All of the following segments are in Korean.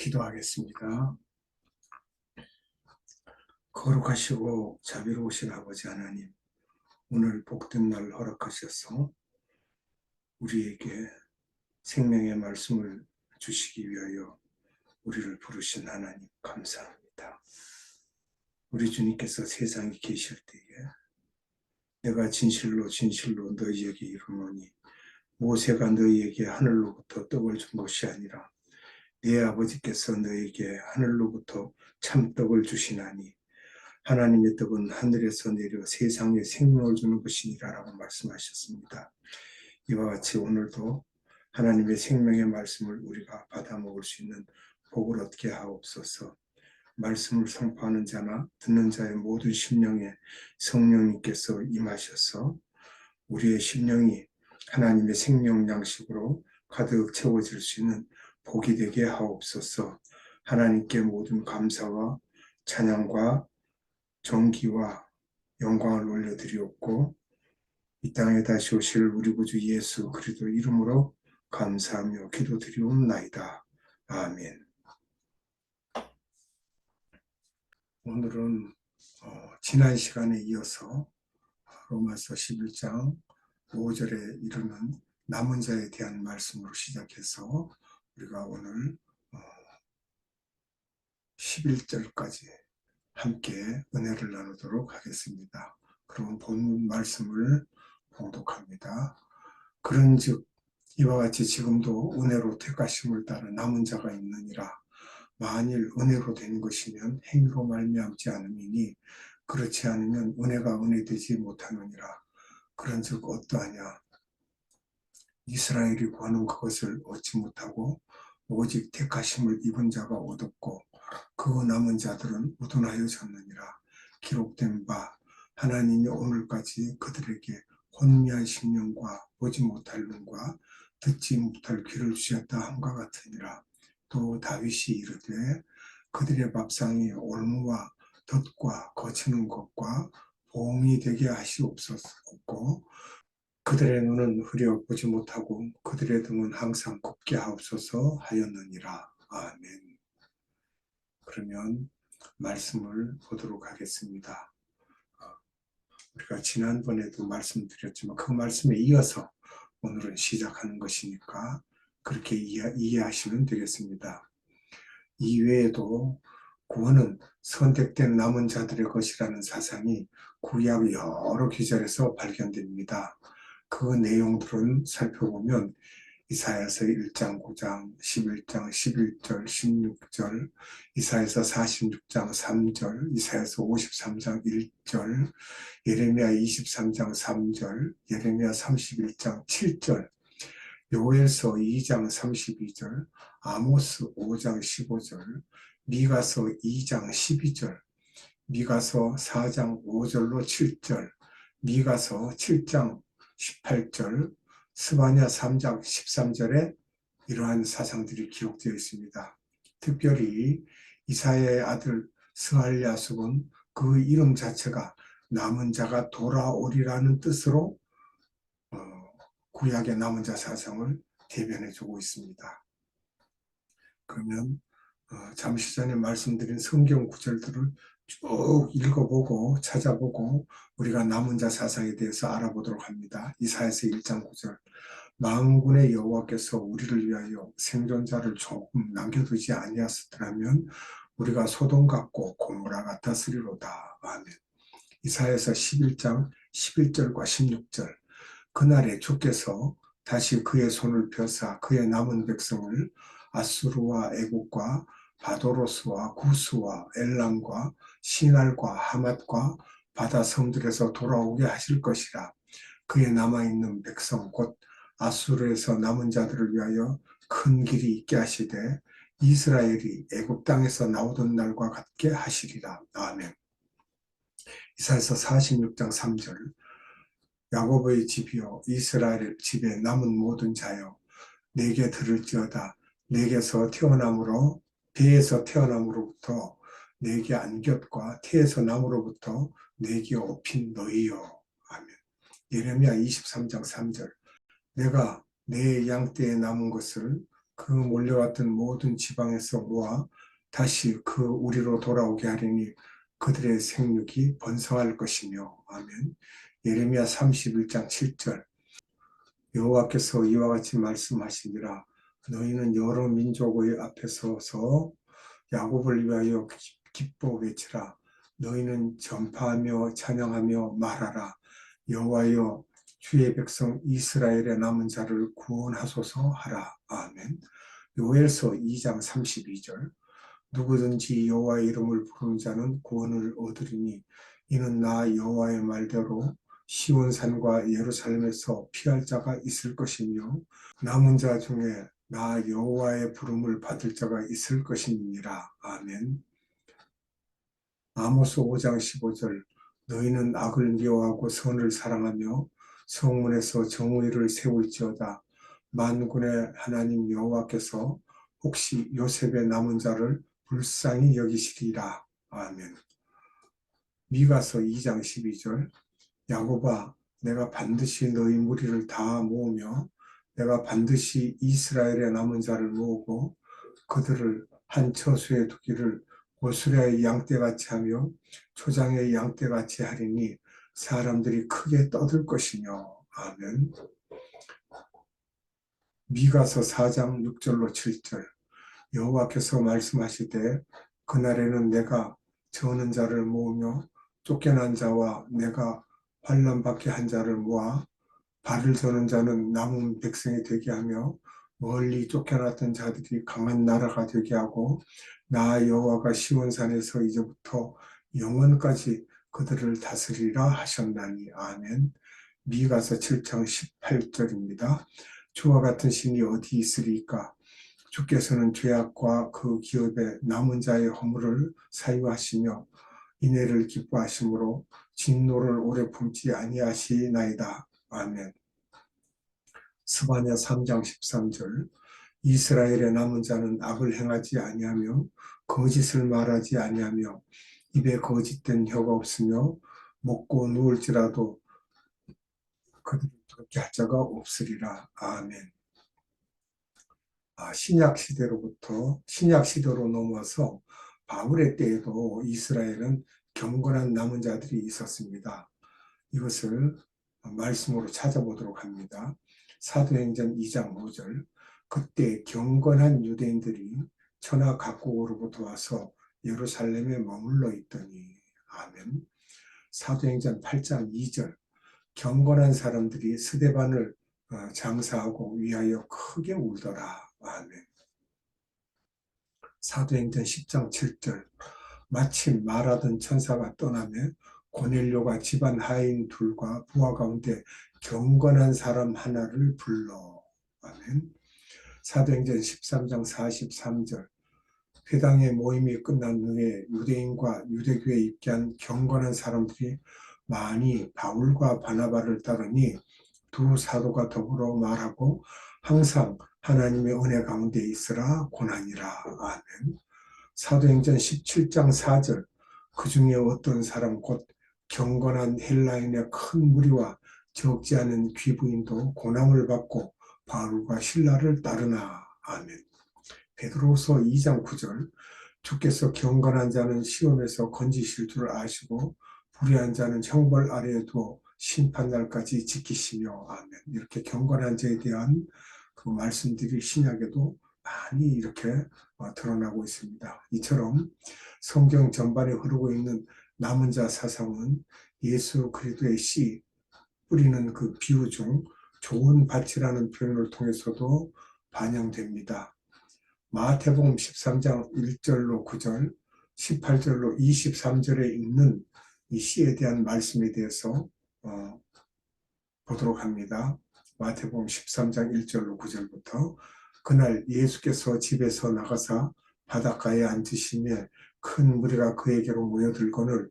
기도하겠습니다. 거룩하시고 자비로우신 아버지 하나님, 오늘 복된 날 허락하셔서 우리에게 생명의 말씀을 주시기 위하여 우리를 부르신 하나님 감사합니다. 우리 주님께서 세상에 계실 때에 내가 진실로 진실로 너희에게 이르노니 모세가 너희에게 하늘로부터 떡을 준 것이 아니라 네 아버지께서 너희에게 하늘로부터 참떡을 주시나니 하나님의 떡은 하늘에서 내려 세상에 생명을 주는 것이니라 라고 말씀하셨습니다. 이와 같이 오늘도 하나님의 생명의 말씀을 우리가 받아 먹을 수 있는 복을 얻게 하옵소서. 말씀을 선포하는 자나 듣는 자의 모든 심령에 성령님께서 임하셔서 우리의 심령이 하나님의 생명 양식으로 가득 채워질 수 있는 복이 되게 하옵소서. 하나님께 모든 감사와 찬양과 존귀와 영광을 올려드리옵고 이 땅에 다시 오실 우리 구주 예수 그리스도 이름으로 감사하며 기도드리옵나이다. 아멘. 오늘은 지난 시간에 이어서 로마서 11장 5절에 이르는 남은 자에 대한 말씀으로 시작해서 우리가 오늘 11절까지 함께 은혜를 나누도록 하겠습니다. 그럼 본문 말씀을 봉독합니다. 그런즉 이와 같이 지금도 은혜로 택하심을 따라 남은 자가 있느니라. 만일 은혜로 된 것이면 행위로 말미암지 않음이니 그렇지 않으면 은혜가 은혜되지 못하느니라. 그런즉 어떠하냐? 이스라엘이 구하는 그것을 얻지 못하고 오직 택하심을 입은 자가 얻었고 그 남은 자들은 우둔하여졌느니라. 기록된 바 하나님이 오늘까지 그들에게 혼미한 심령과 보지 못할 눈과 듣지 못할 귀를 주셨다 함과 같으니라. 또 다윗이 이르되 그들의 밥상이 올무와 덫과 거치는 것과 봉이 되게 하시옵소서. 그들의 눈은 흐려 보지 못하고 그들의 등은 항상 굽게 하옵소서 하였느니라. 아멘. 그러면 말씀을 보도록 하겠습니다. 우리가 지난번에도 말씀드렸지만 그 말씀에 이어서 오늘은 시작하는 것이니까 그렇게 이해하시면 되겠습니다. 이외에도 구원은 선택된 남은 자들의 것이라는 사상이 구약 여러 기절에서 발견됩니다. 그 내용들을 살펴보면 이사야서 1장 9장 11장 11절 16절 이사야서 46장 3절 이사야서 53장 1절 예레미야 23장 3절 예레미야 31장 7절 요엘서 2장 32절 아모스 5장 15절 미가서 2장 12절 미가서 4장 5절로 7절 미가서 7장 18절 스바냐 3장 13절에 이러한 사상들이 기록되어 있습니다. 특별히 이사야의 아들 스알랴숲은 그 이름 자체가 남은 자가 돌아오리라는 뜻으로 구약의 남은 자 사상을 대변해주고 있습니다. 그러면 잠시 전에 말씀드린 성경 구절들을 쭉 읽어보고 찾아보고 우리가 남은 자 사상에 대해서 알아보도록 합니다. 이사야서 1장 9절 만군의 여호와께서 우리를 위하여 생존자를 조금 남겨두지 아니하시더라면 우리가 소돔 같고 고모라 같았으리로다. 아멘. 이사야서 11장 11절과 16절 그날에 주께서 다시 그의 손을 펴사 그의 남은 백성을 아수르와 애국과 바도로스와 구스와 엘람과 시날과 하맛과 바다 섬들에서 돌아오게 하실 것이라. 그의 남아있는 백성 곧 아수르에서 남은 자들을 위하여 큰 길이 있게 하시되 이스라엘이 애굽 땅에서 나오던 날과 같게 하시리라. 아멘. 이사야서 46장 3절 야곱의 집이여 이스라엘 집에 남은 모든 자여 내게 들을지어다. 내게서 태어남으로 배에서 태어남으로부터 내게 안겼과 태에서 남으로부터 내게 업힌 너희여. 아멘. 예레미야 23장 3절 내가 내 양떼에 남은 것을 그 몰려왔던 모든 지방에서 모아 다시 그 우리로 돌아오게 하리니 그들의 생육이 번성할 것이며. 아멘. 예레미야 31장 7절. 여호와께서 이와 같이 말씀하시니라. 너희는 여러 민족의 앞에 서서 야곱을 위하여 기뻐 외치라. 너희는 전파하며 찬양하며 말하라. 여호와여, 주의 백성 이스라엘의 남은 자를 구원하소서 하라. 아멘. 요엘서 2장 32절. 누구든지 여호와의 이름을 부르는 자는 구원을 얻으리니 이는 나 여호와의 말대로 시온산과 예루살렘에서 피할 자가 있을 것이며 남은 자 중에 나 여호와의 부름을 받을 자가 있을 것이니라. 아멘. 아모스 5장 15절. 너희는 악을 미워하고 선을 사랑하며 성문에서 정의를 세울지어다. 만군의 하나님 여호와께서 혹시 요셉의 남은 자를 불쌍히 여기시리라. 아멘. 미가서 2장 12절. 야곱아, 내가 반드시 너희 무리를 다 모으며 내가 반드시 이스라엘의 남은 자를 모으고 그들을 한 처소에 두기를 고수랴의 양떼같이 하며 초장의 양떼같이 하리니 사람들이 크게 떠들 것이며. 아멘. 미가서 4장 6절로 7절. 여호와께서 말씀하시되 그날에는 내가 저는 자를 모으며 쫓겨난 자와 내가 환난 받게 한 자를 모아 발을 저는 자는 남은 백성이 되게 하며 멀리 쫓겨났던 자들이 강한 나라가 되게 하고 나 여호와가 시온산에서 이제부터 영원까지 그들을 다스리라 하셨나니. 아멘. 미가서 7장 18절입니다. 주와 같은 신이 어디 있으리까? 주께서는 죄악과 그 기업에 남은 자의 허물을 사유하시며 인애를 기뻐하심으로 진노를 오래 품지 아니하시나이다. 아멘. 스바냐 3장 13절. 이스라엘의 남은 자는 악을 행하지 아니하며 거짓을 말하지 아니하며 입에 거짓된 혀가 없으며 먹고 누울지라도 그들을 그렇게 할 자가 없으리라. 아멘. 신약 시대로 넘어서 바울의 때에도 이스라엘은 경건한 남은 자들이 있었습니다. 이것을 말씀으로 찾아보도록 합니다. 사도행전 2장 5절. 그때 경건한 유대인들이 천하 각국으로부터 와서 예루살렘에 머물러 있더니. 아멘. 사도행전 8장 2절. 경건한 사람들이 스데반을 장사하고 위하여 크게 울더라. 아멘. 사도행전 10장 7절. 마침 말하던 천사가 떠나며 고넬료가 집안 하인 둘과 부하 가운데 경건한 사람 하나를 불러. 아멘. 사도행전 13장 43절. 회당의 모임이 끝난 후에 유대인과 유대교에 입기한 경건한 사람들이 많이 바울과 바나바를 따르니 두 사도가 더불어 말하고 항상 하나님의 은혜 가운데 있으라 고나니라. 아멘. 사도행전 17장 4절. 그 중에 어떤 사람 곧 경건한 헬라인의 큰 무리와 적지 않은 귀부인도 고난을 받고 바울과 신라를 따르나. 아멘. 베드로서 2장 9절. 주께서 경건한 자는 시험에서 건지실 줄 아시고 불의한 자는 형벌 아래에 두어 심판날까지 지키시며. 아멘. 이렇게 경건한 자에 대한 그 말씀들이 신약에도 많이 이렇게 드러나고 있습니다. 이처럼 성경 전반에 흐르고 있는 남은 자 사상은 예수 그리스도의 씨 뿌리는 그 비유 중 좋은 밭이라는 표현을 통해서도 반영됩니다. 마태복음 13장 1절로 9절, 18절로 23절에 있는 이 씨에 대한 말씀에 대해서 보도록 합니다. 마태복음 13장 1절로 9절부터. 그날 예수께서 집에서 나가사 바닷가에 앉으시며 큰 무리가 그에게로 모여들거늘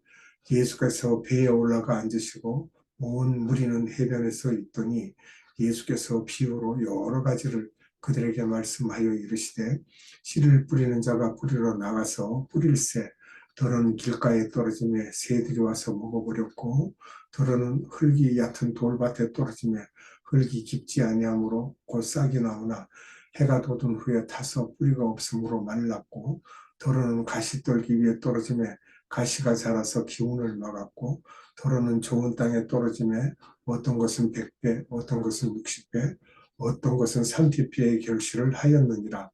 예수께서 배에 올라가 앉으시고 온 무리는 해변에서 있더니 예수께서 비유로 여러 가지를 그들에게 말씀하여 이르시되 씨를 뿌리는 자가 뿌리러 나가서 뿌릴새 더러는 길가에 떨어지며 새들이 와서 먹어버렸고 더러는 흙이 얕은 돌밭에 떨어지며 흙이 깊지 아니하므로 곧 싹이 나오나 해가 돋은 후에 타서 뿌리가 없으므로 말랐고 더러는 가시떨기 위에 떨어짐에 가시가 자라서 기운을 막았고 더러는 좋은 땅에 떨어짐에 어떤 것은 100배 어떤 것은 60배 어떤 것은 30배의 결실을 하였느니라.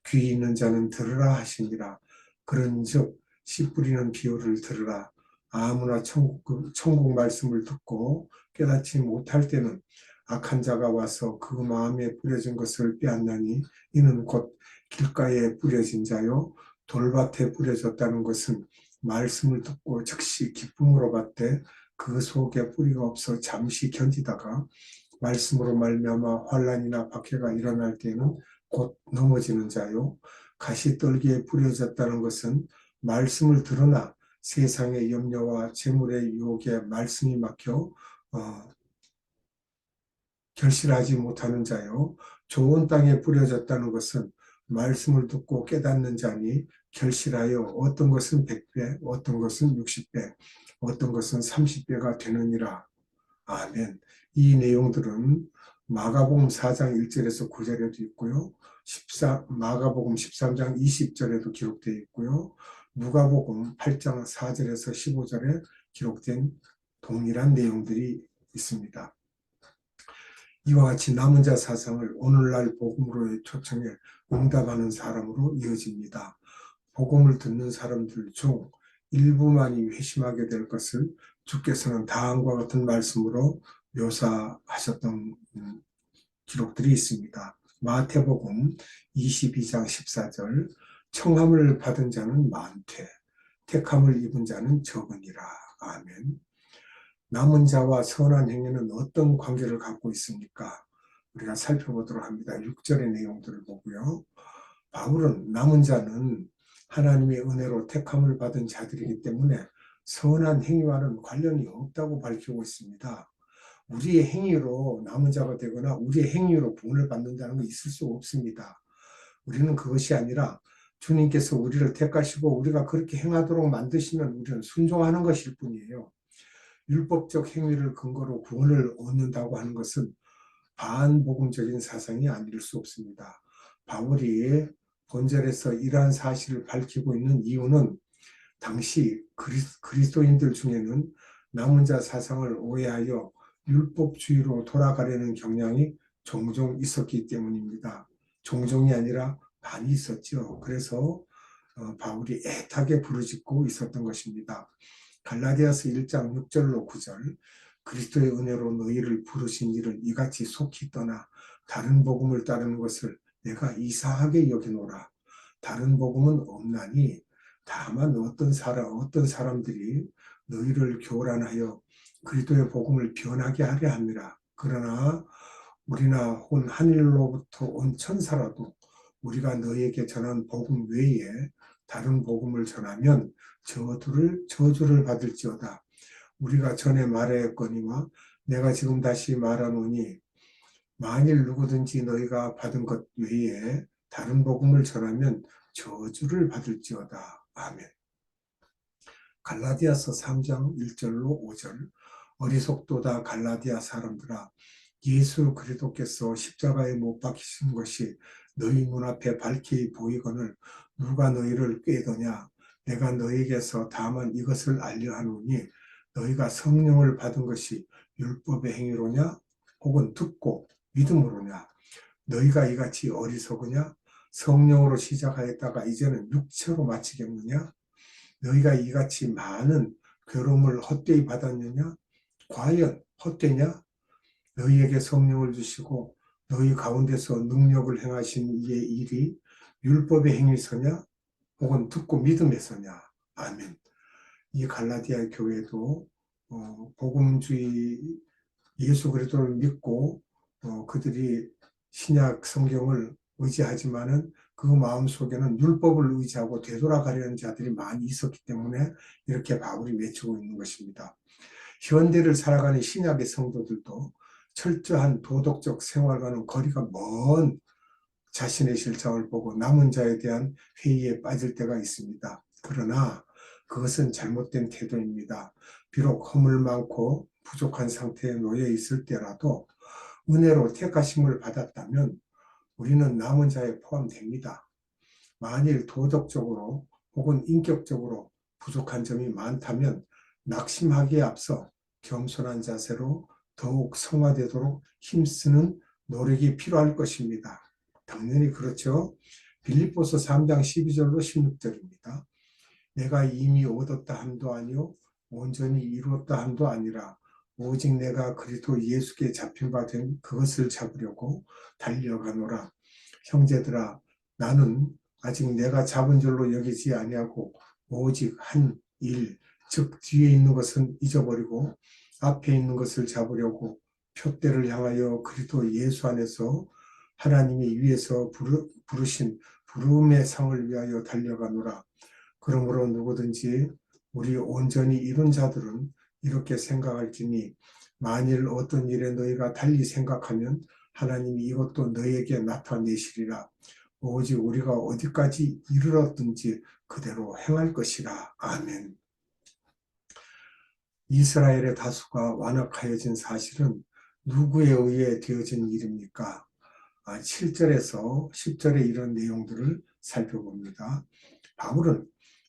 귀 있는 자는 들으라 하시니라. 그런즉 씨 뿌리는 비유를 들으라. 아무나 천국 말씀을 듣고 깨닫지 못할 때는 악한 자가 와서 그 마음에 뿌려진 것을 빼앗나니 이는 곧 길가에 뿌려진 자요 돌밭에 뿌려졌다는 것은 말씀을 듣고 즉시 기쁨으로 받되 그 속에 뿌리가 없어 잠시 견디다가 말씀으로 말미암아 환난이나 박해가 일어날 때에는 곧 넘어지는 자요 가시떨기에 뿌려졌다는 것은 말씀을 들으나 세상의 염려와 재물의 유혹에 말씀이 막혀 결실하지 못하는 자요 좋은 땅에 뿌려졌다는 것은 말씀을 듣고 깨닫는 자니 결실하여 어떤 것은 100배 어떤 것은 60배 어떤 것은 30배가 되느니라. 아멘. 이 내용들은 마가복음 4장 1절에서 9절에도 있고요. 마가복음 13장 20절에도 기록되어 있고요. 누가복음 8장 4절에서 15절에 기록된 동일한 내용들이 있습니다. 이와 같이 남은 자 사상을 오늘날 복음으로의 초청에 응답하는 사람으로 이어집니다. 복음을 듣는 사람들 중 일부만이 회심하게 될 것을 주께서는 다음과 같은 말씀으로 묘사하셨던 기록들이 있습니다. 마태복음 22장 14절 청함을 받은 자는 많되 택함을 입은 자는 적으니라. 아멘. 남은 자와 선한 행위는 어떤 관계를 갖고 있습니까? 우리가 살펴보도록 합니다. 6절의 내용들을 보고요. 바울은 남은 자는 하나님의 은혜로 택함을 받은 자들이기 때문에 선한 행위와는 관련이 없다고 밝히고 있습니다. 우리의 행위로 남은 자가 되거나 우리의 행위로 구원을 받는다는 건 있을 수 없습니다. 우리는 그것이 아니라 주님께서 우리를 택하시고 우리가 그렇게 행하도록 만드시면 우리는 순종하는 것일 뿐이에요. 율법적 행위를 근거로 구원을 얻는다고 하는 것은 반복음적인 사상이 아닐 수 없습니다. 바울이 본절에서 이러한 사실을 밝히고 있는 이유는 당시 그리스도인들 중에는 남은 자 사상을 오해하여 율법주의로 돌아가려는 경향이 종종 있었기 때문입니다. 종종이 아니라 많이 있었죠. 그래서 바울이 애타게 부르짖고 있었던 것입니다. 갈라디아서 1장 6절로 9절 그리스도의 은혜로 너희를 부르신 이를 이같이 속히 떠나 다른 복음을 따르는 것을 내가 이상하게 여기노라. 다른 복음은 없나니 다만 어떤 사람들이 너희를 교란하여 그리스도의 복음을 변하게 하려 함이라. 그러나 우리나 혹은 하늘로부터 온 천사라도 우리가 너희에게 전한 복음 외에 다른 복음을 전하면 저주를 받을지어다. 우리가 전에 말하였거니와 내가 지금 다시 말하노니 만일 누구든지 너희가 받은 것 외에 다른 복음을 전하면 저주를 받을지어다. 아멘. 갈라디아서 3장 1절로 5절 어리석도다 갈라디아 사람들아 예수 그리스도께서 십자가에 못 박히신 것이 너희 눈앞에 밝히 보이거늘 누가 너희를 꾀더냐 내가 너희에게서 다만 이것을 알려하노니 너희가 성령을 받은 것이 율법의 행위로냐 혹은 듣고 믿음으로냐 너희가 이같이 어리석으냐 성령으로 시작하였다가 이제는 육체로 마치겠느냐 너희가 이같이 많은 괴로움을 헛되이 받았느냐 과연 헛되냐 너희에게 성령을 주시고 너희 가운데서 능력을 행하신 이의 일이 율법의 행위서냐 혹은 듣고 믿음에서냐 아멘. 이 갈라디아 교회도 복음주의 예수 그리스도를 믿고 그들이 신약 성경을 의지하지만은 그 마음속에는 율법을 의지하고 되돌아가려는 자들이 많이 있었기 때문에 이렇게 바울이 외치고 있는 것입니다. 현대를 살아가는 신약의 성도들도 철저한 도덕적 생활과는 거리가 먼 자신의 실상을 보고 남은 자에 대한 회의에 빠질 때가 있습니다. 그러나 그것은 잘못된 태도입니다. 비록 허물 많고 부족한 상태에 놓여 있을 때라도 은혜로 택하심을 받았다면 우리는 남은 자에 포함됩니다. 만일 도덕적으로 혹은 인격적으로 부족한 점이 많다면 낙심하기에 앞서 겸손한 자세로 더욱 성화되도록 힘쓰는 노력이 필요할 것입니다. 당연히 그렇죠. 빌립보서 3장 12절로 16절입니다. 내가 이미 얻었다 함도 아니요 온전히 이루었다 함도 아니라 오직 내가 그리스도 예수께 잡힌 바 된 그것을 잡으려고 달려가노라. 형제들아, 나는 아직 내가 잡은 줄로 여기지 아니하고 오직 한 일, 즉 뒤에 있는 것은 잊어버리고 앞에 있는 것을 잡으려고 표대를 향하여 그리스도 예수 안에서 하나님이 위에서 부르신 부름의 상을 위하여 달려가노라. 그러므로 누구든지 우리 온전히 이룬 자들은 이렇게 생각할지니 만일 어떤 일에 너희가 달리 생각하면 하나님이 이것도 너희에게 나타내시리라. 오직 우리가 어디까지 이르렀든지 그대로 행할 것이라. 아멘. 이스라엘의 다수가 완악하여진 사실은 누구에 의해 되어진 일입니까? 7절에서 10절에 이런 내용들을 살펴봅니다. 바울은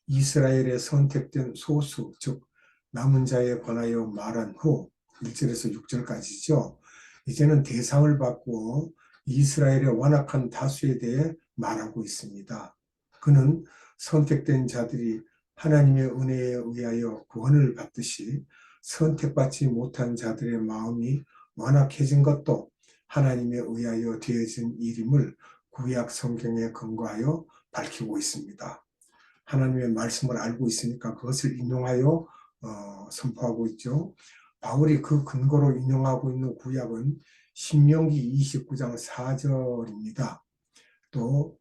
이스라엘의 선택된 소수, 즉 남은 자에 관하여 말한 후 1절에서 6절까지죠. 이제는 대상을 바꾸어 이스라엘의 완악한 다수에 대해 말하고 있습니다. 그는 선택된 자들이 하나님의 은혜에 의하여 구원을 받듯이 선택받지 못한 자들의 마음이 완악해진 것도 하나님에 의하여 되어진 일임을 구약 성경에 근거하여 밝히고 있습니다. 하나님의 말씀을 알고 있으니까 그것을 인용하여 선포하고 있죠. 바울이 그 근거로 인용하고 있는 구약은 신명기 29장 4절입니다. 또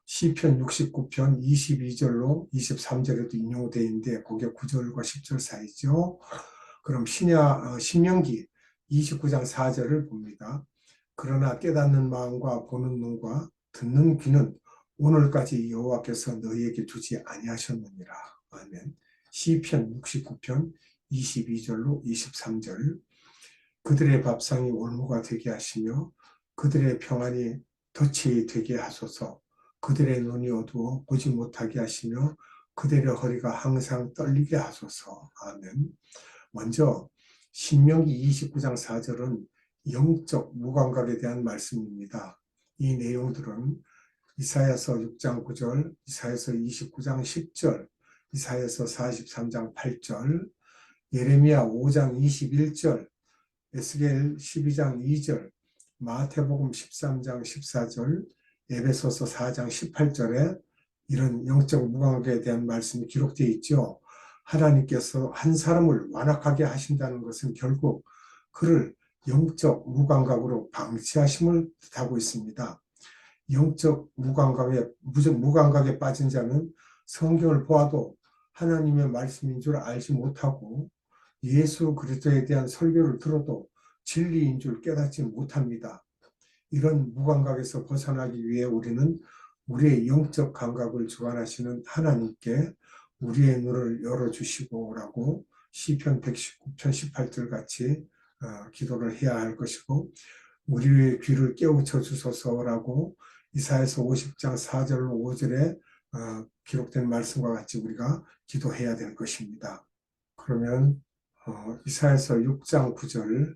시편 69편 22절로 23절에도 인용되어 있는데 그게 9절과 10절 사이죠. 그럼 신명기 29장 4절을 봅니다. 그러나 깨닫는 마음과 보는 눈과 듣는 귀는 오늘까지 여호와께서 너희에게 주지 아니하셨느니라. 아멘. 시편 69편 22절로 23절. 그들의 밥상이 올무가 되게 하시며 그들의 평안이 덫이 되게 하소서. 그들의 눈이 어두워 보지 못하게 하시며 그들의 허리가 항상 떨리게 하소서. 아멘. 먼저 신명기 29장 4절은 영적 무감각에 대한 말씀입니다. 이 내용들은 이사야서 6장 9절, 이사야서 29장 10절, 이사야서 43장 8절, 예레미야 5장 21절, 에스겔 12장 2절, 마태복음 13장 14절, 에베소서 4장 18절에 이런 영적 무감각에 대한 말씀이 기록되어 있죠. 하나님께서 한 사람을 완악하게 하신다는 것은 결국 그를 영적 무감각으로 방치하심을 뜻하고 있습니다. 영적 무감각에 빠진 자는 성경을 보아도 하나님의 말씀인 줄 알지 못하고 예수 그리스도에 대한 설교를 들어도 진리인 줄 깨닫지 못합니다. 이런 무감각에서 벗어나기 위해 우리는 우리의 영적 감각을 주관하시는 하나님께 우리의 눈을 열어주시고라고 시편 119편 18절 같이 기도를 해야 할 것이고, 우리의 귀를 깨우쳐 주소서라고 이사야서 50장 4절로 5절에 기록된 말씀과 같이 우리가 기도해야 될 것입니다. 그러면 이사야서 6장 9절,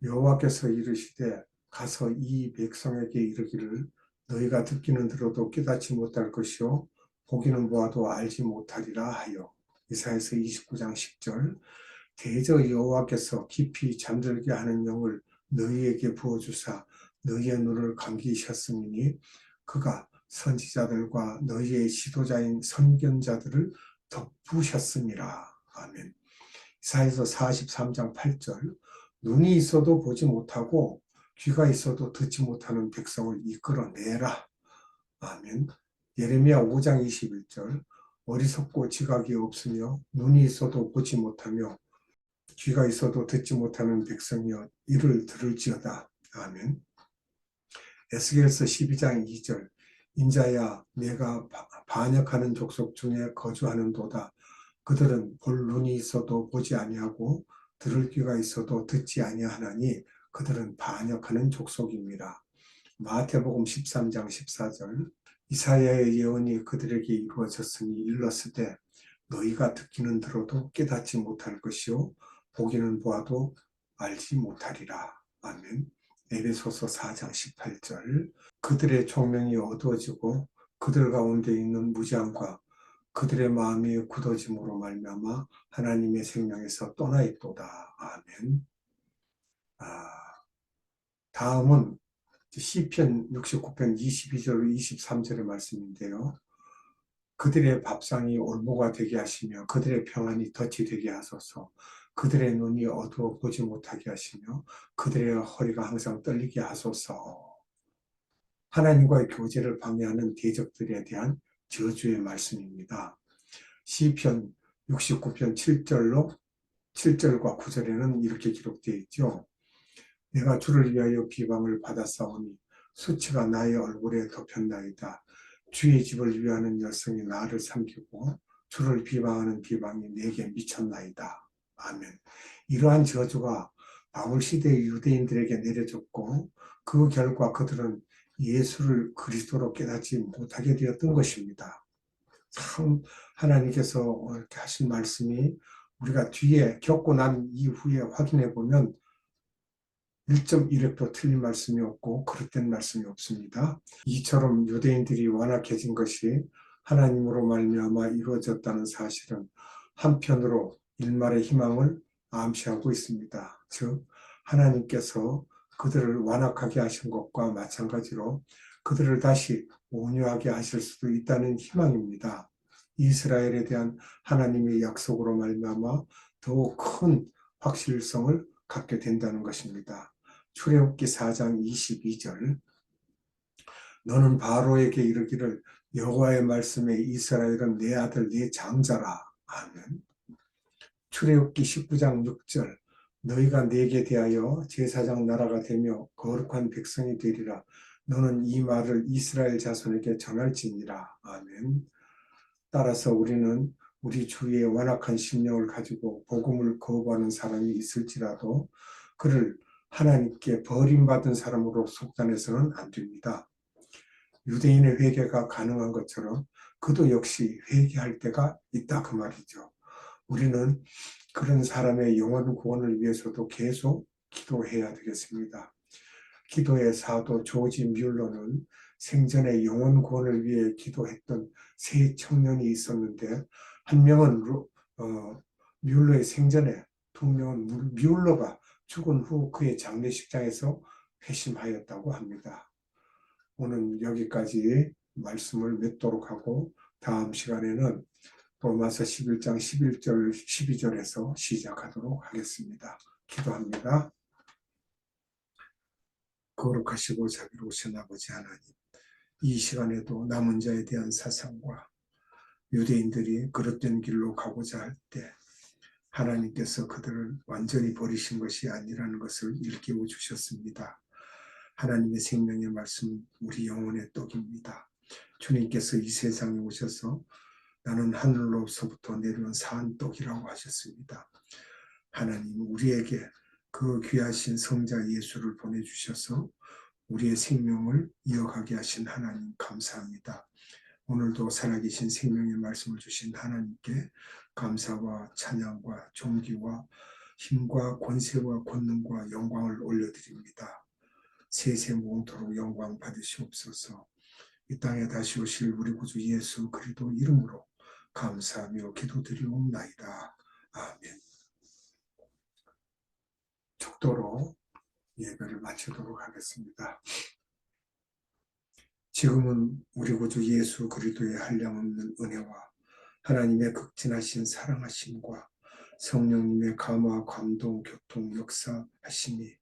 여호와께서 이르시되 가서 이 백성에게 이르기를 너희가 듣기는 들어도 깨닫지 못할 것이요 보기는 보아도 알지 못하리라 하여. 이사야서 29장 10절, 대저 여호와께서 깊이 잠들게 하는 영을 너희에게 부어주사 너희의 눈을 감기셨으니 그가 선지자들과 너희의 지도자인 선견자들을 덮으셨음이라. 아멘. 이사야서 43장 8절, 눈이 있어도 보지 못하고 귀가 있어도 듣지 못하는 백성을 이끌어내라. 아멘. 예레미야 5장 21절, 어리석고 지각이 없으며 눈이 있어도 보지 못하며 귀가 있어도 듣지 못하는 백성이여 이를 들을지어다. 아멘. 에스겔서 12장 2절, 인자야 내가 반역하는 족속 중에 거주하는도다. 그들은 볼 눈이 있어도 보지 아니하고 들을 귀가 있어도 듣지 아니하나니 그들은 반역하는 족속입니다. 마태복음 13장 14절 이사야의 예언이 그들에게 이루어졌으니 일렀으되 너희가 듣기는 들어도 깨닫지 못할 것이요 보기는 보아도 알지 못하리라. 아멘. 에베소서 4장 18절 그들의 총명이 어두워지고 그들 가운데 있는 무지함과 그들의 마음이 굳어짐으로 말미암아 하나님의 생명에서 떠나 있도다. 아멘. 다음은 시편 69편 22절 23절의 말씀인데요. 그들의 밥상이 올무가 되게 하시며 그들의 평안이 덫이 되게 하소서. 그들의 눈이 어두워 보지 못하게 하시며 그들의 허리가 항상 떨리게 하소서. 하나님과의 교제를 방해하는 대적들에 대한 저주의 말씀입니다. 시편 69편 7절과 9절에는 이렇게 기록되어 있죠. 내가 주를 위하여 비방을 받았사오니 수치가 나의 얼굴에 덮였나이다. 주의 집을 위하는 열성이 나를 삼키고 주를 비방하는 비방이 내게 미쳤나이다. 아멘. 이러한 저주가 바울 시대의 유대인들에게 내려졌고 그 결과 그들은 예수를 그리스도로 깨닫지 못하게 되었던 것입니다. 참 하나님께서 이렇게 하신 말씀이 우리가 뒤에 겪고 난 이후에 확인해 보면 1.1획도 틀린 말씀이 없고 그릇된 말씀이 없습니다. 이처럼 유대인들이 완악해진 것이 하나님으로 말미암아 이루어졌다는 사실은 한편으로 일말의 희망을 암시하고 있습니다. 즉 하나님께서 그들을 완악하게 하신 것과 마찬가지로 그들을 다시 온유하게 하실 수도 있다는 희망입니다. 이스라엘에 대한 하나님의 약속으로 말미암아 더욱 큰 확실성을 갖게 된다는 것입니다. 출애굽기 4장 22절 너는 바로에게 이르기를 여호와의 말씀에 이스라엘은 내 아들 내 장자라 하면 출애굽기 19장 6절 너희가 내게 대하여 제사장 나라가 되며 거룩한 백성이 되리라 너는 이 말을 이스라엘 자손에게 전할지니라. 아멘. 따라서 우리는 우리 주위에 완악한 심령을 가지고 복음을 거부하는 사람이 있을지라도 그를 하나님께 버림받은 사람으로 속단해서는 안 됩니다. 유대인의 회개가 가능한 것처럼 그도 역시 회개할 때가 있다 그 말이죠. 우리는 그런 사람의 영혼 구원을 위해서도 계속 기도해야 되겠습니다. 기도의 사도 조지 뮬러는 생전에 영혼 구원을 위해 기도했던 세 청년이 있었는데 한 명은 뮬러의 생전에, 두 명은 뮬러가 죽은 후 그의 장례식장에서 회심하였다고 합니다. 오늘 여기까지 말씀을 맺도록 하고 다음 시간에는 로마서 11장 11절 12절에서 시작하도록 하겠습니다. 기도합니다. 거룩하시고 자비로우신 아버지 하나님, 이 시간에도 남은 자에 대한 사상과 유대인들이 그릇된 길로 가고자 할 때 하나님께서 그들을 완전히 버리신 것이 아니라는 것을 일깨워 주셨습니다. 하나님의 생명의 말씀 우리 영혼의 떡입니다. 주님께서 이 세상에 오셔서 나는 하늘로서부터 내려온 산 떡이라고 하셨습니다. 하나님 우리에게 그 귀하신 성자 예수를 보내주셔서 우리의 생명을 이어가게 하신 하나님 감사합니다. 오늘도 살아계신 생명의 말씀을 주신 하나님께 감사와 찬양과 존귀와 힘과 권세와 권능과 영광을 올려드립니다. 세세무궁토록 영광 받으시옵소서. 이 땅에 다시 오실 우리 구주 예수 그리스도 이름으로 감사하며 기도드리옵나이다. 아멘. 축도로 예배를 마치도록 하겠습니다. 지금은 우리 구주 예수 그리스도의 한량없는 은혜와 하나님의 극진하신 사랑하심과 성령님의 감화, 감동, 교통, 역사하심이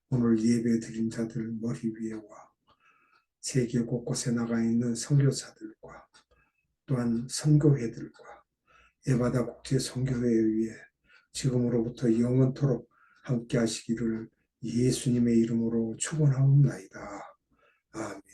오늘 예배 드린 자들 머리 위에와 세계 곳곳에 나가 있는 선교사들과 또한 선교회들과 에바다 국제 선교회에 의해 지금으로부터 영원토록 함께 하시기를 예수님의 이름으로 축원하옵나이다. 아멘.